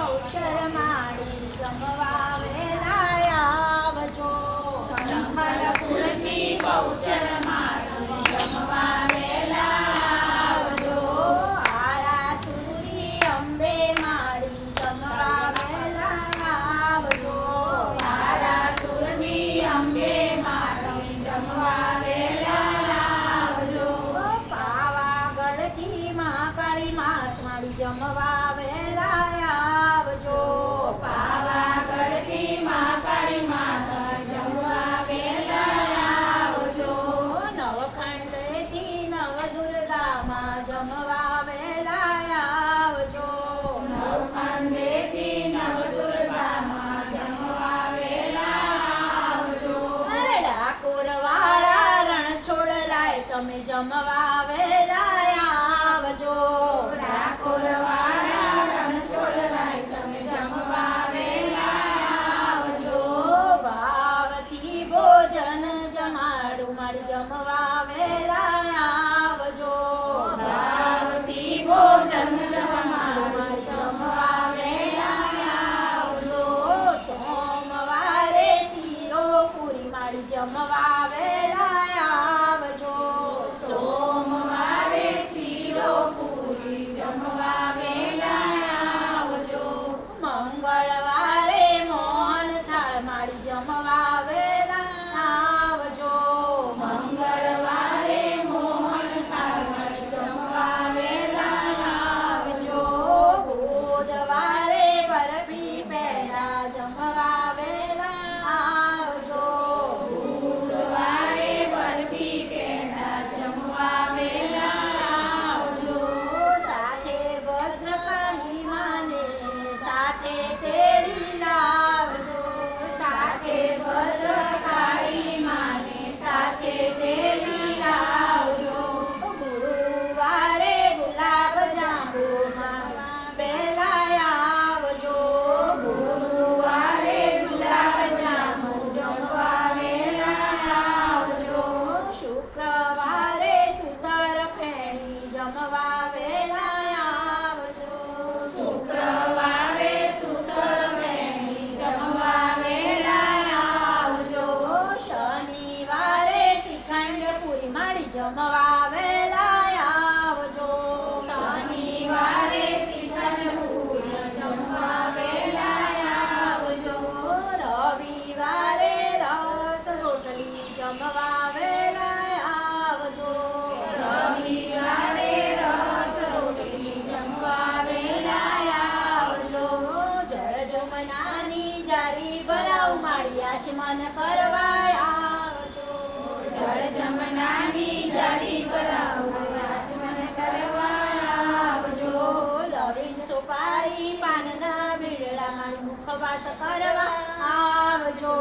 બહુચર માડી જમવા વેલા આવજો સંભલપુરથી બહુચર માડી જમવા વેલા આવજો આરાસુરી અંબે માડી જમવા વેલા આવજો આરાસુરની અંબે માડી જમવા વેલા આવજો પાવાગઢથી મહાકાળી માત માડી જમવા વેલા આવજો પાવાગઢથી મહાકાળી માતા જમવા વેલા આવજો નવખંડેથી નવદુર્ગામાં જમવા વેલા આવજો નવખંડેથી નવદુર્ગામાં જમવા વેલા આવજો ડાકોરવાળા રણછોડરાય તમે જમવા વેલા આવજો ડાકોરવાળા રણછોડરાય તમે જમવા વેલા આવજો ભાવથી ભોજન જમાડું મારી જમવા વેલા આવજો ભાવથી ભોજન જમાડું મારી જમવા વેલા આવજો સોમવારે શીરો પૂરી મારી જમવા વેલા આવજો સોમવારે શીરો પૂરી જમવા વેલા આવજો મંગળવારે મોહન થાળ મારી જમવા વેલા આવજો મંગળવારે મોહન થાળ મારી જમવા વેલા આવજો બુધવારે બરફી પહેલા જમવા વેલા આવજો બુધવારે બરફી પેંડા જમવા વેલા આવજો સાથે ભદ્રકાળી માને સાથે તેડી લાવજો સાથે ભદ્રકાળી માને સાથે તેડી લાવજો ગુરુવારે ગુલાબ જાંબુમાં પહેલા આવજો ગુરુવારે ગુલાબ જાંબુ જમવા વેલા આવજો શુક્રવારે સુતર ફેણી જમવા વેલા આવજો શુક્રવારે સૂતર ફેણી જમવા વેલા આવજો શનિવારે શ્રીખંડ પૂરી માડી જમવા વેલા આવજો શનિવારે શ્રીખંડ પૂરી જમવા વેલા આવજો રવિવારે રસ રોટલી જમવા વેલા આવજો રવિવારે રસ રોટલી જમવા વેલા આવજો જળ જમનાની જારી ભરાવ માડી આચમન કરવા આવજો જળ જમનાની જારી ભરાવવા આચમન કરવા આવજો લવિંગ સોપારી પાનના બીડલા માડી મુખવાસ કરવા આવજો